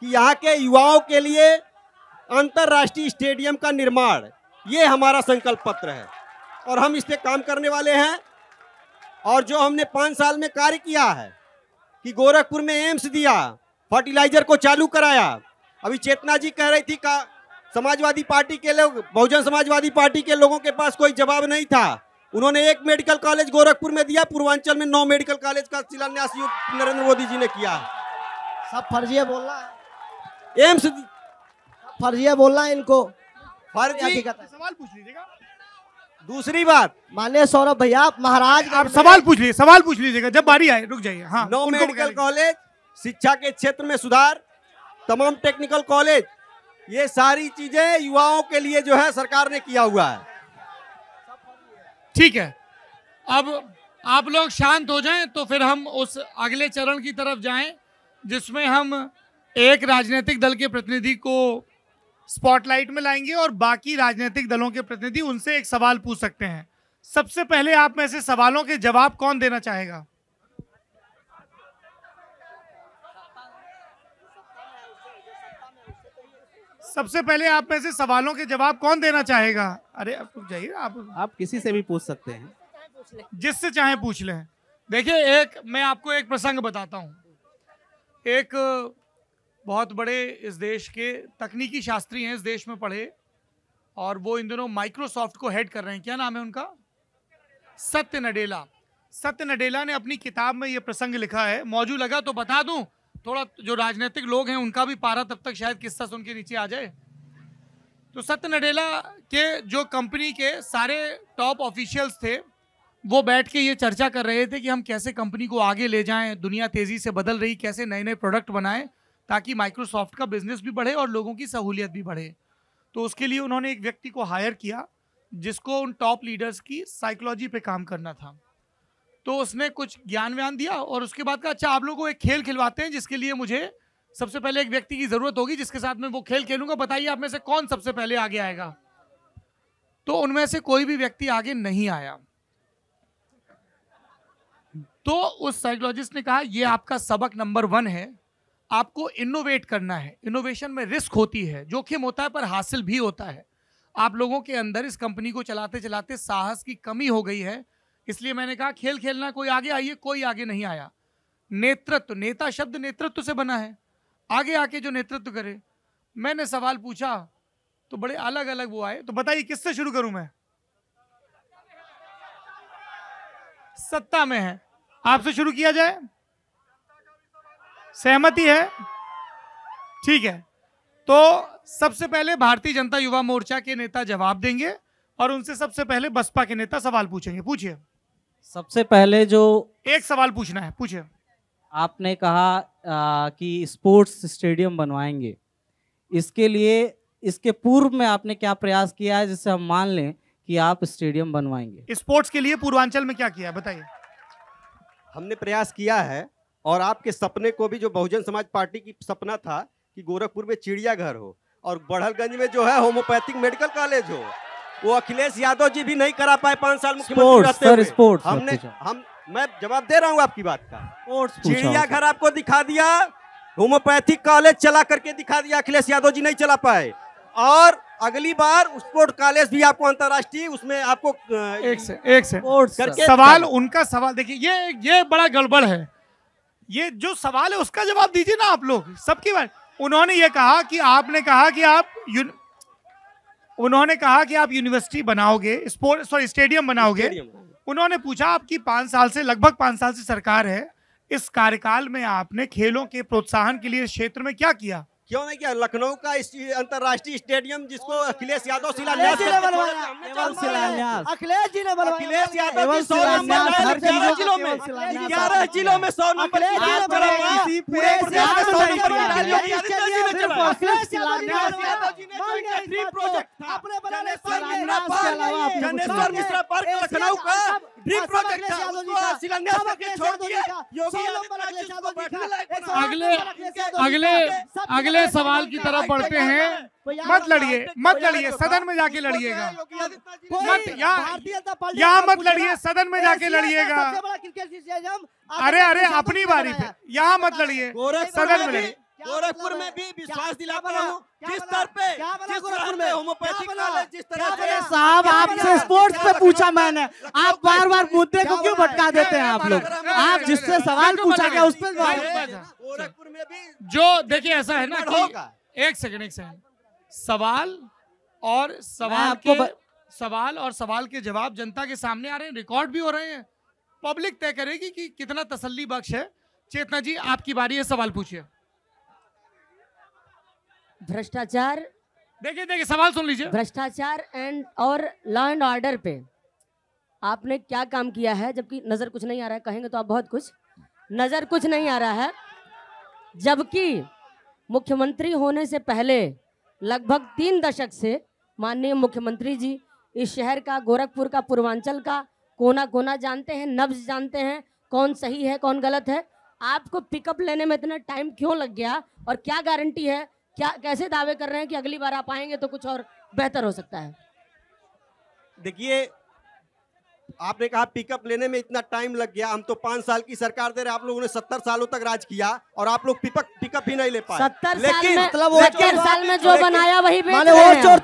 कि यहाँ के युवाओं के लिए अंतर्राष्ट्रीय स्टेडियम का निर्माण, ये हमारा संकल्प पत्र है और हम इस पे काम करने वाले हैं। और जो हमने 5 साल में कार्य किया है कि गोरखपुर में एम्स दिया, फर्टिलाइजर को चालू कराया। अभी चेतना जी कह रही थी का समाजवादी पार्टी के लोग, बहुजन समाजवादी पार्टी के लोगों के पास कोई जवाब नहीं था। उन्होंने 1 मेडिकल कॉलेज गोरखपुर में दिया, पूर्वांचल में 9 मेडिकल कॉलेज का शिलान्यास नरेंद्र मोदी जी ने किया। सब फर्जी बोलना है, एम्स फर्जी बोलना है इनको, फर्जी। सवाल पूछ लीजिएगा। दूसरी बात, माननीय सौरभ भैया, महाराज आप सवाल पूछ लीजिएगा जब बारी आए, रुक जाइए। हाँ, 9 मेडिकल कॉलेज, शिक्षा के क्षेत्र में सुधार, तमाम टेक्निकल कॉलेज, ये सारी चीजें युवाओं के लिए जो है सरकार ने किया हुआ है। ठीक है, अब आप लोग शांत हो जाएं तो फिर हम उस अगले चरण की तरफ जाएं जिसमें हम एक राजनीतिक दल के प्रतिनिधि को स्पॉटलाइट में लाएंगे और बाकी राजनीतिक दलों के प्रतिनिधि उनसे एक सवाल पूछ सकते हैं। सबसे पहले आप में से सवालों के जवाब कौन देना चाहेगा? सबसे पहले आप में से सवालों के जवाब कौन देना चाहेगा? अरे आप रुक जाइए, आप किसी से भी पूछ सकते हैं, जिससे चाहे पूछ लें। देखिए, मैं आपको एक प्रसंग बताता हूं। एक बहुत बड़े इस देश के तकनीकी शास्त्री हैं, इस देश में पढ़े, और वो इन दिनों माइक्रोसॉफ्ट को हेड कर रहे हैं। क्या नाम है उनका? सत्य नडेला। सत्य नडेला ने अपनी किताब में ये प्रसंग लिखा है, मौजू लगा तो बता दूं, थोड़ा जो राजनीतिक लोग हैं उनका भी पारा तब तक शायद किस्सा सुन के नीचे आ जाए। तो सत्य नडेला के जो कंपनी के सारे टॉप ऑफिशियल्स थे वो बैठ के ये चर्चा कर रहे थे कि हम कैसे कंपनी को आगे ले जाएं, दुनिया तेजी से बदल रही, कैसे नए नए प्रोडक्ट बनाएं ताकि माइक्रोसॉफ्ट का बिजनेस भी बढ़े और लोगों की सहूलियत भी बढ़े। तो उसके लिए उन्होंने एक व्यक्ति को हायर किया जिसको उन टॉप लीडर्स की साइकोलॉजी पे काम करना था। तो उसने कुछ ज्ञान व्यान दिया और उसके बाद कहा, अच्छा आप लोगों को एक खेल खिलवाते हैं जिसके लिए मुझे सबसे पहले एक व्यक्ति की जरूरत होगी जिसके साथ मैं वो खेल खेलूंगा, बताइए आप में से कौन सबसे पहले आगे आएगा। तो उनमें से कोई भी व्यक्ति आगे नहीं आया। तो उस साइकोलॉजिस्ट ने कहा, ये आपका सबक नंबर 1 है, आपको इनोवेट करना है। इनोवेशन में रिस्क होती है, जोखिम होता है, पर हासिल भी होता है। आप लोगों के अंदर इस कंपनी को चलाते चलाते साहस की कमी हो गई है, इसलिए मैंने कहा खेल खेलना, कोई आगे आइए। कोई आगे नहीं आया। नेतृत्व, नेता शब्द नेतृत्व से बना है, आगे आके जो नेतृत्व करे। मैंने सवाल पूछा तो बड़े अलग अलग वो आए। तो बताइए किससे शुरू करूं मैं? सत्ता में है, आपसे शुरू किया जाए? सहमति है? ठीक है। तो सबसे पहले भारतीय जनता युवा मोर्चा के नेता जवाब देंगे और उनसे सबसे पहले बसपा के नेता सवाल पूछेंगे। पूछिए। सबसे पहले जो एक सवाल पूछना है, पूछिए। आपने कहा कि स्पोर्ट्स स्टेडियम बनवाएंगे, इसके लिए इसके पूर्व में आपने क्या प्रयास किया है जिससे हम मान लें कि आप स्टेडियम बनवाएंगे? स्पोर्ट्स के लिए पूर्वांचल में क्या किया है बताइए। हमने प्रयास किया है और आपके सपने को भी, जो बहुजन समाज पार्टी की सपना था कि गोरखपुर में चिड़ियाघर हो और बढ़लगंज में जो है होम्योपैथिक मेडिकल कॉलेज हो, वो अखिलेश यादव जी भी नहीं करा पाए 5 साल मुख्यमंत्री रहते हुए। स्पोर्ट्स हमने मैं जवाब दे रहा हूँ आपकी बात का। चिड़ियाघर आपको दिखा दिया, होम्योपैथिक कॉलेज चला करके दिखा दिया, अखिलेश यादव जी नहीं चला पाए। और अगली बार स्पोर्ट कॉलेज भी आपको अंतर्राष्ट्रीय, उसमें आपको एक से सवाल, उनका सवाल देखिए, ये बड़ा गड़बड़ है। ये जो सवाल है उसका जवाब दीजिए ना आप लोग, सबकी बात। उन्होंने ये कहा कि आपने कहा कि उन्होंने कहा कि आप यूनिवर्सिटी बनाओगे, स्टेडियम बनाओगे। उन्होंने पूछा आपकी 5 साल से, लगभग 5 साल से सरकार है, इस कार्यकाल में आपने खेलों के प्रोत्साहन के लिए क्षेत्र में क्या किया? क्यों नहीं किया? लखनऊ का अंतर्राष्ट्रीय स्टेडियम जिसको अखिलेश यादव शिलान्यास अखिलेश जी ने बनवाया। 11 जिलों में 100 नंबर लखनऊ का ड्रीम प्रोजेक्ट था, उसको शिलान्यास करके छोड़ दिया। अगले सवाल की तरफ बढ़ते हैं। मत लड़िए, सदन में जाके लड़िएगा। यहाँ मत लड़िए, सदन में जाके लड़िएगा। अरे अपनी बारी पे यहाँ मत लड़िए, सदन में लड़िए। गोरखपुर में भी विश्वास दिलाता हूँ, जिस स्तर पे होम्योपैथिक कॉलेज, जिस तरह से साहब आपसे स्पोर्ट्स पे पूछा मैंने, आप बार बार मुद्दे को क्यों भटका देते हैं आप लोग? आप जिससे सवाल पूछा गया उस पर गोरखपुर में भी जो देखिए ऐसा है ना कि एक सेकंड सवाल और सवाल के जवाब जनता के सामने आ रहे हैं, रिकॉर्ड भी हो रहे हैं, पब्लिक तय करेगी कि कितना तसल्ली बख्श है। चेतना जी आपकी बारी है, सवाल पूछिए। भ्रष्टाचार, देखिए सवाल सुन लीजिए। भ्रष्टाचार और लॉ एंड ऑर्डर पे आपने क्या काम किया है? जबकि नजर कुछ नहीं आ रहा है, कहेंगे तो आप बहुत कुछ, नजर कुछ नहीं आ रहा है। जबकि मुख्यमंत्री होने से पहले लगभग 3 दशक से माननीय मुख्यमंत्री जी इस शहर का, गोरखपुर का, पूर्वांचल का कोना कोना जानते हैं, नब्ज जानते हैं, कौन सही है कौन गलत है। आपको पिकअप लेने में इतना टाइम क्यों लग गया और क्या गारंटी है, क्या कैसे दावे कर रहे हैं कि अगली बार आप आएंगे तो कुछ और बेहतर हो सकता है? देखिए, आपने कहा पिकअप लेने में इतना टाइम लग गया, हम तो 5 साल की सरकार दे रहे, आप लोगों ने 70 सालों तक राज किया और आप लोग पिकअप ही नहीं ले पाए। 70 साल में जो बनाया वही बेच रहे हैं।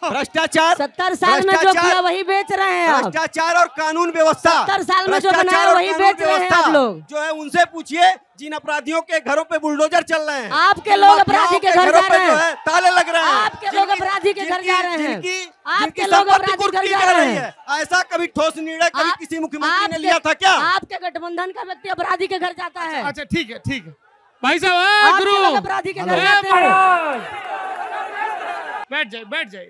भ्रष्टाचार 70 साल में जो किया वही बेच रहे हैं। भ्रष्टाचार और कानून व्यवस्था 70 साल में जो बनाया वही बेच रहे हैं आप लोग। जो है उनसे पूछिए, जिन अपराधियों के घरों पे बुलडोजर चल रहे हैं, आपके लोग अपराधी के घर जा रहे हैं, ताले लग रहे हैं, लोग अपराधी के घर जा रहे हैं, आपके लोग अपराधी घर जा रहे हैं। ऐसा कभी ठोस निर्णय कभी किसी मुख्यमंत्री ने लिया था क्या? आपके गठबंधन का व्यक्ति अपराधी के घर जाता है। अच्छा ठीक है, ठीक है भाई साहब, गुरु अपराधी के घर जाते हैं। बैठ जाइए, बैठ जाइए।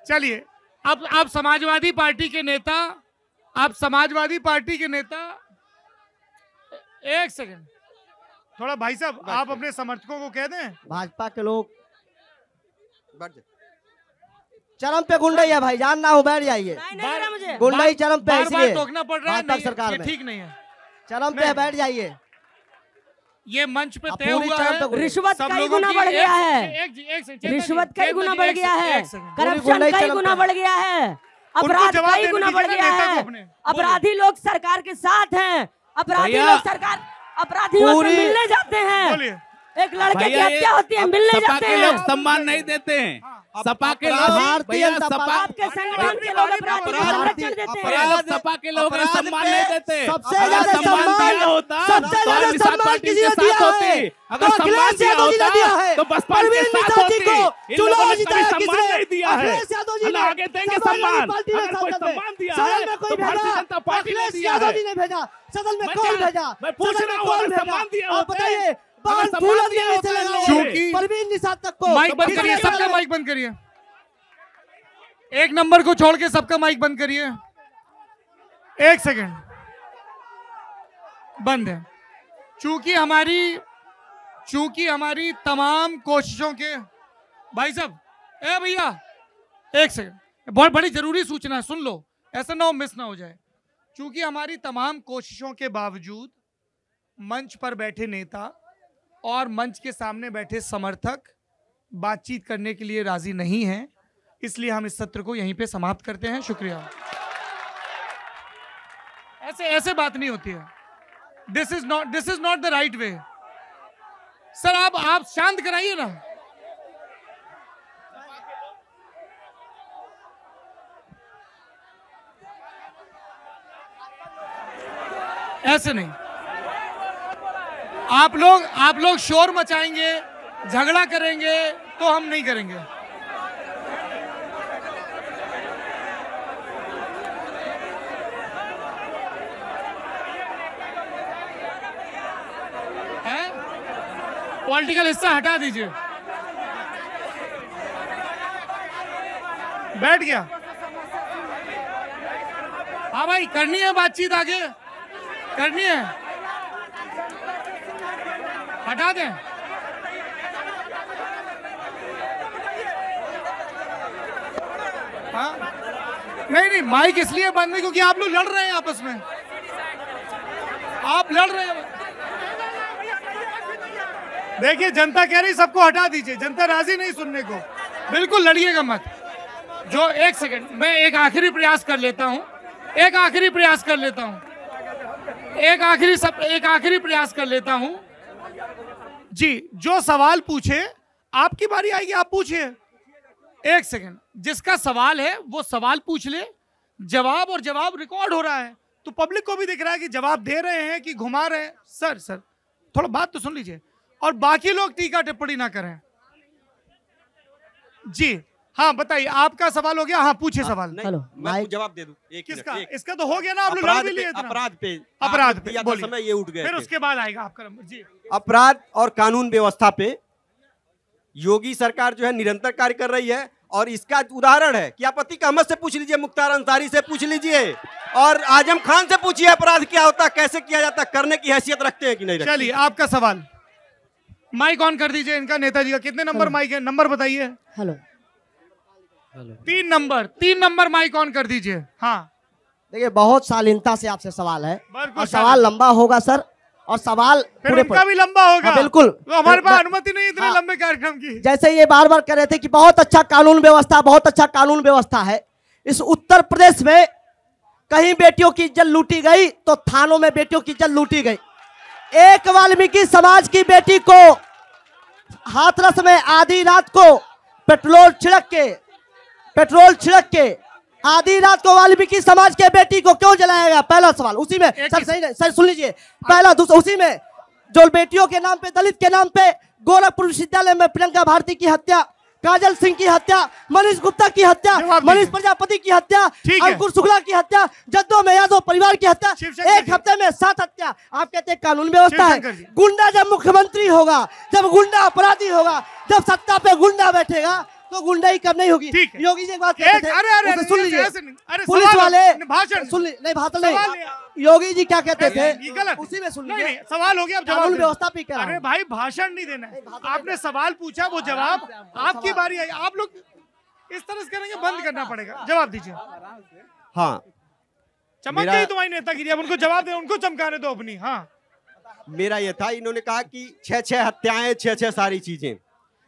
चलिए, अब आप समाजवादी पार्टी के नेता, आप समाजवादी पार्टी के नेता, एक सेकंड थोड़ा भाई साहब, आप अपने समर्थकों को कह दें, भाजपा के लोग चरम पे गुंडाई है भाई, जान ना हो बैठ जाइए। मुझे गुंडाई चरम पे, बार टोकना पड़ रहा है, भाजपा सरकार ये में ठीक नहीं है। चरम पे बैठ जाइए। ये मंच पे अब तय पूरी हुआ चरम है, पे रिश्वत सब कई लोगों गुना की बढ़ गया है, एक रिश्वत कई गुना बढ़ गया है, करप्शन गुंडाई कई चरम गुना पे। बढ़ गया है, अपराध जवाब कई देने गुना दीजिए बढ़ ना गया नेता को है। अपने। अपराधी लोग सरकार के साथ हैं, अपराधी भैया। लोग सरकार अपराधियों से मिलने जाते हैं। बोलिए। एक लड़के की भैया, हत्या होती है, मिलने सपा जाते के लोग हैं। सम्मान नहीं देते हैं। सपा के लोग भारतीय भैया, जनता सपा आपके संगठन के लोग अपराधी को संरक्षण देते भैया, हैं। लोग सपा के लोग अपराध सम्मान पे नहीं देते। सबसे अगर ज्यादा सम्मान दिया होता सबसे तो ज्यादा निषाद सम्मान पार्टी किसी के ने साथ दिया होती। है अगर तो सम्मान अखिलेश दिया यादव जी ने होता दिया है, तो बसपा के परवीन साथ निषाद जी होती। को इन चुनाव लोगों ने जिताया कभी किसने? सम्मान नहीं दिया है। अखिलेश यादव जी ने अल्लाह आगे देंगे समाजवादी सम्मान। पार्टी ने अगर कोई संसद में सम्मान दिया सदन है में कोई तो भारतीय भेजा, जनता पार्टी ने अखिलेश दिया यादव है। जी ने भेजा, सदन में मैं कौन क्या- भेजा? मैं पूछ सदन रहा में हूँ, कौन अगर भेजा? सम्मान दिया आप होता है, बताइए, अगर बावन सम्मान फूलन दिया देने होता से है, लगा चूंकि- परवीन निषाद तक को माइक बंद करिए, सबका माइक बंद करिए, एक नंबर को छोड़ के सबका माइक बंद करिए। एक सेकंड बंद है। चूंकि हमारी तमाम कोशिशों के, भाई साहब, ए भैया एक सेकंड, बहुत बड़ी जरूरी सूचना है, सुन लो, ऐसा ना हो मिस ना हो जाए। चूंकि हमारी तमाम कोशिशों के बावजूद मंच पर बैठे नेता और मंच के सामने बैठे समर्थक बातचीत करने के लिए राजी नहीं हैं, इसलिए हम इस सत्र को यहीं पे समाप्त करते हैं। शुक्रिया। ऐसे बात नहीं होती है। This is not the right way. Sir आप शांत कराइए ना। ऐसे नहीं, आप लोग शोर मचाएंगे, झगड़ा करेंगे तो हम नहीं करेंगे। पॉलिटिकल हिस्सा हटा दीजिए। बैठ गया। हाँ भाई, करनी है बातचीत, आगे करनी है, हटा दें। हाँ नहीं, माइक इसलिए बंद है क्योंकि आप लोग लड़ रहे हैं आपस में, आप लड़ रहे हैं। देखिए, जनता कह रही सबको हटा दीजिए, जनता राजी नहीं सुनने को। बिल्कुल लड़िएगा मत। जो एक सेकंड, मैं एक आखिरी प्रयास कर लेता हूं, एक आखिरी प्रयास कर लेता हूं जी। जो सवाल पूछे, आपकी बारी आएगी, आप पूछिए। एक सेकंड, जिसका सवाल है वो सवाल पूछ ले, जवाब रिकॉर्ड हो रहा है तो पब्लिक को भी दिख रहा है कि जवाब दे रहे हैं कि घुमा रहे हैं। सर थोड़ा बात तो सुन लीजिए, और बाकी लोग टीका टिप्पणी ना करें जी। हाँ बताइए, आपका सवाल हो गया? हाँ पूछिए सवाल। हेलो, मैं जवाब दे दूं। किसका? इसका तो हो गया ना, आप लोग लड़ भी लिए। अपराध पे समय ये उठ गए, फिर उसके बाद आएगा आपका नंबर जी। अपराध और कानून व्यवस्था पे योगी सरकार जो है निरंतर कार्य कर रही है, और इसका उदाहरण है कि आप अतीक अहमद से पूछ लीजिए, मुख्तार अंसारी से पूछ लीजिए, और आजम खान से पूछिए अपराध क्या होता है, कैसे किया जाता है, करने की हैसियत रखते हैं कि नहीं रखते। चलिए, आपका सवाल। माइक ऑन कर दीजिए इनका, नेताजी का। कितने नंबर माइक है? नंबर बताइए। हेलो, 3 नंबर माइक ऑन कर दीजिए। हाँ देखिए, बहुत शालीनता से आपसे सवाल है, बिल्कुल और सवाल लंबा होगा सर, और सवाल फिर पूरे उनका भी लंबा होगा। हाँ, बिल्कुल। तो हमारे पास मैं- अनुमति नहीं इतने हाँ। लंबे कार्यक्रम की। जैसे ये बार बार कह रहे थे कि बहुत अच्छा कानून व्यवस्था है। इस उत्तर प्रदेश में कहीं बेटियों की इज्जत लूटी गई तो थानों में बेटियों की इज्जत लूटी गई। एक वाल्मीकि समाज की बेटी को हाथरस में आधी रात को पेट्रोल छिड़क के आधी रात को वाल्मीकि समाज के बेटी को क्यों जलाया गया? पहला सवाल। उसी में सर, सही नहीं सर, सुन लीजिए। पहला, दूसरा, उसी में जो बेटियों के नाम पे, दलित के नाम पे गोरखपुर विश्वविद्यालय में प्रियंका भारती की हत्या काजल सिंह की हत्या, मनीष गुप्ता की हत्या, मनीष प्रजापति की हत्या, अंकुर शुक्ला की हत्या, जद्दो यादव परिवार की हत्या, एक हफ्ते में 7 हत्या। आप कहते हैं कानून व्यवस्था है। गुंडा जब मुख्यमंत्री होगा, जब गुंडा अपराधी होगा, जब सत्ता पे गुंडा बैठेगा तो गुंडाई कब नहीं होगी। योगी जी एक बात कहते थे, अरे सुन लीजिए, पुलिस वाले भाषण सुन नहीं, भाषण नहीं, योगी जी क्या कहते थे उसी में सुन लीजिए। सवाल हो गया, अब कानून व्यवस्था पे कह रहा हूं। अरे भाई भाषण नहीं देना है, आपने सवाल पूछा, वो जवाब, आपकी बारी आई। आप लोग इस तरह से करेंगे, बंद करना पड़ेगा। जवाब दीजिए। हाँ, चमक गई तुम्हारी नेतागिरी, अब उनको जवाब दे, उनको चमकाने दो अपनी। हाँ, मेरा ये था, इन्होंने कहा कि 6-6 हत्याएं, 6-6 सारी चीजें।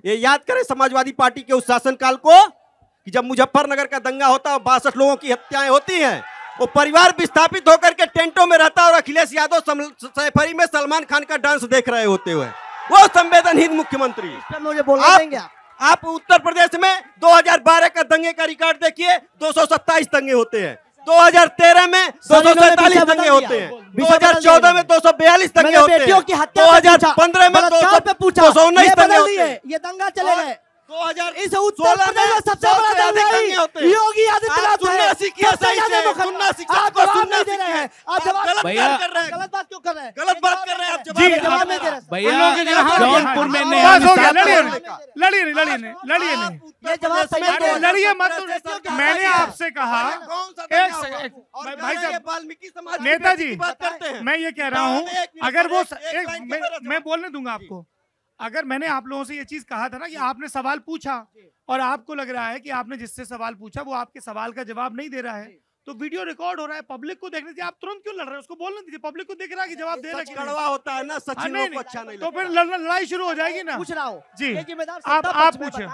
ये याद करें समाजवादी पार्टी के उस शासनकाल को कि जब मुजफ्फरनगर का दंगा होता है, 62 लोगों की हत्याएं होती हैं, वो परिवार विस्थापित होकर के टेंटों में रहता और अखिलेश यादव सैफरी में सलमान खान का डांस देख रहे होते हुए, वो संवेदनहीन मुख्यमंत्री। मुझे बोलना देंगे आप उत्तर प्रदेश में 2012 का दंगे का रिकॉर्ड देखिए, 227 दंगे होते हैं। 2013 में 247 दंगे होते हैं, 2014 में 242 दंगे होते हैं, 2015 में 219 दंगे होते हैं। ये दंगा चले गए। 2016 इस उत्तर प्रदेश में सबसे बड़ा दंगा योगी आदित्यनाथ है। सुनना दे रहे हैं आप, गलत बात क्यों कर रहे हैं? गलत बात कर रहे हैं आप, जवाब नहीं दे रहे। भैया जौनपुर में लड़िए मत। मैंने आपसे कहा, भाई साहब वाल्मीकि समाज नेताजी, बात करते हैं। मैं ये कह रहा हूँ, अगर वो मैं बोलने दूंगा आपको। अगर मैंने आप लोगों से ये चीज कहा था ना कि आपने सवाल पूछा और आपको लग रहा है कि आपने जिससे सवाल पूछा वो आपके सवाल का जवाब नहीं दे रहा है, तो वीडियो रिकॉर्ड हो रहा है, पब्लिक को देखने दीजिए। आप तुरंत क्यों लड़ रहे हैं? उसको बोलने दीजिए, पब्लिक को देख रहा है कि जवाब दे रहा है। कड़वा होता है ना, सचिन को अच्छा नहीं तो फिर लड़ाई शुरू हो जाएगी ना। पूछ रहा हूँ जी, आप पूछे।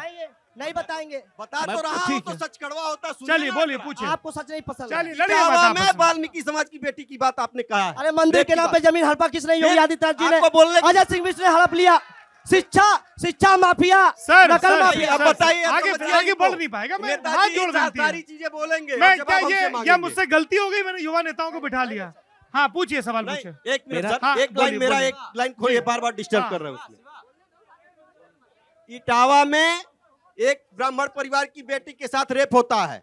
नहीं बताएंगे, बता तो रहा हूँ, तो सच कड़वा होता है। चलिए बोलिए, पूछिए। आपको सच नहीं पसंद। चलिए लड़िए। मैं वाल्मीकि समाज की बेटी की बात आपने कहा। अरे मंदिर के नाम पे जमीन हड़पा किसने? योगी आदित्यनाथ जी ने। अजय सिंह मिश्र ने हड़प लिया। शिक्षा माफिया, नकल माफिया। अब बताइए, आगे बढ़ नहीं पाएगा। मैं हाथ जोड़ सारी चीजें बोलेंगे। मैं क्या मुझसे गलती हो गई? मैंने युवा नेताओं को बिठा लिया। हाँ पूछिए, सवाल पूछिए। एक लाइन मेरा, एक लाइन खोलिए, बार-बार डिस्टर्ब कर रहे हैं उसमें। इटावा में एक ब्राह्मण परिवार की बेटी के साथ रेप होता है।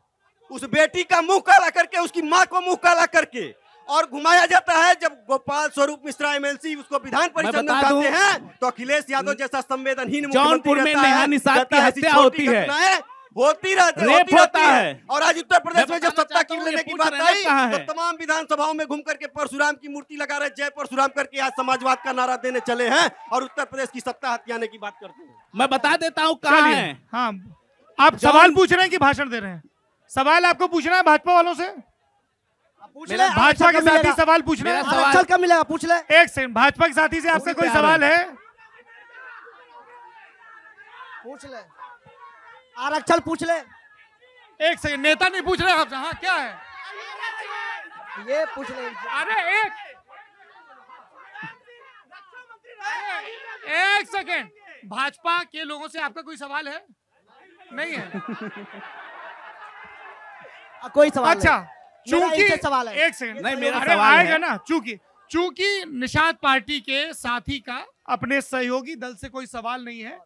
उस बेटी का मुंह काला करके, उसकी मां को मुंह काला करके और घुमाया जाता है। जब गोपाल स्वरूप मिश्रा एमएलसी उसको विधान परिषद में उठाते हैं, तो अखिलेश यादव जैसा संवेदनहीन जौनपुर में नेहा निषाद की हत्या होती है, होती रहती है। और आज उत्तर प्रदेश में जब सत्ता की लेने की बात आई, तो तमाम विधानसभाओं में घूम करके परशुराम की मूर्ति लगा रहे, जय परशुराम करके आज समाजवाद का नारा देने चले हैं और उत्तर प्रदेश की सत्ता हथियाने की बात करते हैं। मैं बता देता हूँ कहाँ है। हाँ, आप सवाल पूछ रहे हैं कि भाषण दे रहे हैं? सवाल आपको पूछना है भाजपा वालों से। भाजपा के साथी सवाल पूछ रहे हैं। आरक्षण कब मिलेगा? पूछ ले। एक सेकंड, भाजपा के साथी से आपका कोई सवाल है? पूछ ले, आरक्षण पूछ ले। एक सेकंड, नेता नहीं पूछ रहे आपसे। हाँ क्या है ये? पूछ ले। अरे एक सेकंड, भाजपा के लोगों से आपका कोई सवाल है? नहीं है। कोई सवाल? अच्छा, चूंकि सवाल है। एक सेकंड, नहीं मेरा सवाल आएगा ना। चूंकि निषाद पार्टी के साथी का अपने सहयोगी दल से कोई सवाल नहीं है,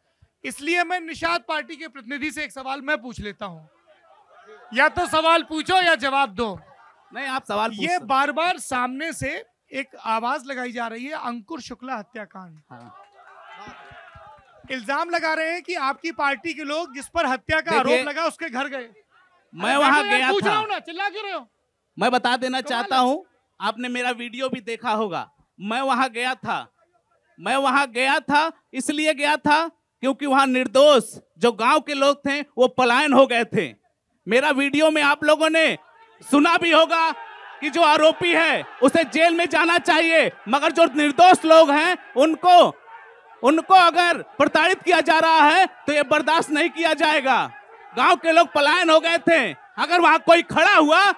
इसलिए मैं निषाद पार्टी के प्रतिनिधि से एक सवाल मैं पूछ लेता हूं। या तो सवाल पूछो या जवाब दो। नहीं, आप सवाल ये बार बार सामने से एक आवाज लगाई जा रही है, अंकुर शुक्ला हत्याकांड। इल्जाम लगा रहे हैं कि आपकी पार्टी के लोग जिस पर हत्या का आरोप लगा उसके घर गए। मैं वहां गया पूछ रहा था हूं ना, चिल्ला क्यों रहे हो? मैं बता देना चाहता हूं, आपने मेरा वीडियो भी देखा होगा। मैं वहां गया था इसलिए गया था क्योंकि वहां निर्दोष जो गांव के लोग थे वो पलायन हो गए थे। मेरा वीडियो में आप लोगों ने सुना भी होगा कि जो आरोपी है उसे जेल में जाना चाहिए, मगर जो निर्दोष लोग हैं उनको अगर प्रताड़ित किया जा रहा है तो ये बर्दाश्त नहीं किया जाएगा। गांव के लोग पलायन हो गए थे। अगर वहां कोई खड़ा हुआ,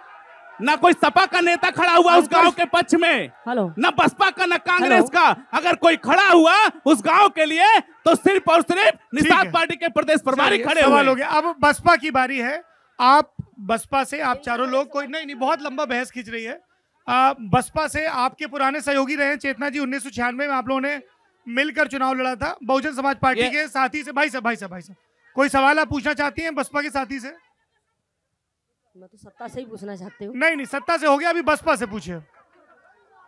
ना कोई सपा का नेता खड़ा हुआ उस गांव के पक्ष में, ना बसपा का, ना कांग्रेस का, अगर कोई खड़ा हुआ उस गांव के लिए तो सिर्फ और सिर्फ निषाद पार्टी के प्रदेश प्रभारी खड़े हुए। हो गया। अब बसपा की बारी है। आप बसपा से, आप चारों लोग, कोई नहीं बहुत लंबा बहस खींच रही है। बसपा से आपके पुराने सहयोगी रहे चेतना जी। 1996 में आप लोगों ने मिलकर चुनाव लड़ा था बहुजन समाज पार्टी के साथी से। भाई साहब कोई सवाल आप पूछना चाहती हैं बसपा के साथी से? मैं तो सत्ता से ही पूछना चाहती हूँ। नहीं, सत्ता से हो गया, अभी बसपा से पूछिए।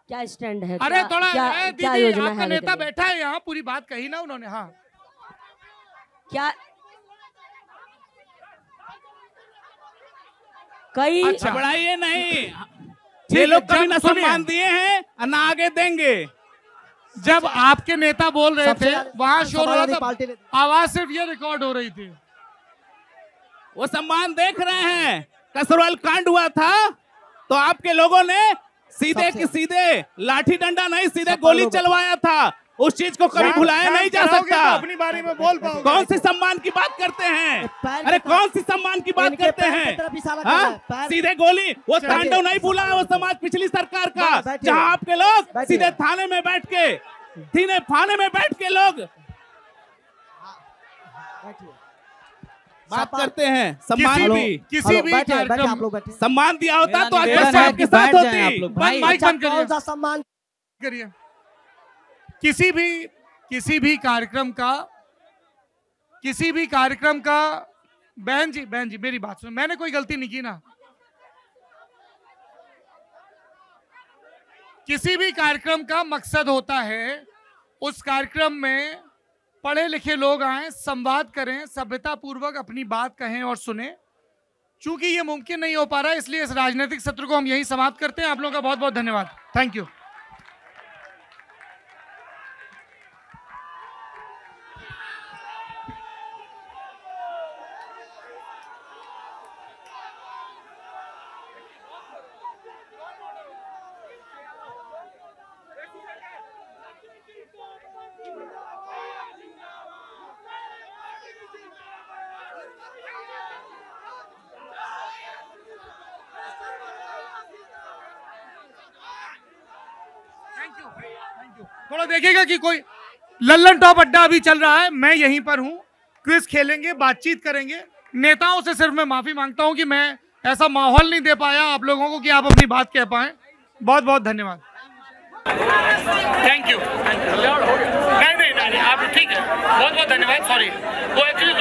क्या स्टैंड है? अरे थोड़ा क्या दीदी, योजना आपका है? नेता बैठा है यहाँ, पूरी बात कही ना उन्होंने। हाँ, क्या कई अच्छा। घबराइए नहीं, ये लोग कभी न सम्मान दिए हैं और न आगे देंगे। जब आपके नेता बोल रहे सबसे थे ज्यादा वहां शोर हो रहा था, पार्टी ने आवाज सिर्फ ये रिकॉर्ड हो रही थी। वो सम्मान देख रहे हैं। कसरवाल कांड हुआ था तो आपके लोगों ने सीधे की सीधे लाठी डंडा नहीं, सीधे गोली चलवाया था। उस चीज को कभी भुलाया नहीं जा सकता। तो अपनी बारे में बोल पाओगे? कौन सी सम्मान की बात करते हैं? पैर अरे की कौन सी सम्मान की बात इनके करते पैर की हैं? तरफ इशारा कर रहा है, हाँ? पैर। सीधे गोली, वो चलिए। तांडव नहीं भूला है वो समाज पिछली सरकार का, बैठिए। जहां आपके लोग बैठिए। सीधे थाने में बैठ के लोग बात करते हैं। सम्मान भी, किसी भी बैठे आप कार्यक्रम, लोग बैठे। सम्मान दिया होता तो आज निवेदन बसपा है आपके कि साथ बैठ जाएं आप होती। लोग। भाई, माइक अच्छा, बंद करिए, कौन सा सम्मान? करिए। किसी भी कार्यक्रम का बहन जी मेरी बात सुनो, मैंने कोई गलती नहीं की ना। किसी भी कार्यक्रम का मकसद होता है उस कार्यक्रम में पढ़े लिखे लोग आए, संवाद करें, सभ्यता पूर्वक अपनी बात कहें और सुने। चूंकि ये मुमकिन नहीं हो पा रहा है, इसलिए इस राजनीतिक सत्र को हम यहीं समाप्त करते हैं। आप लोगों का बहुत बहुत धन्यवाद। Thank you. थोड़ा देखिएगा कि कोई लल्लन टॉप अड्डा अभी चल रहा है, मैं यहीं पर हूं। क्विज खेलेंगे, बातचीत करेंगे। नेताओं से सिर्फ मैं माफी मांगता हूं कि मैं ऐसा माहौल नहीं दे पाया आप लोगों को कि आप अपनी बात कह पाएं। बहुत बहुत धन्यवाद। Thank you. नहीं, आप ठीक है। बहुत बहुत धन्यवाद। सॉरी, वो एक्चुअली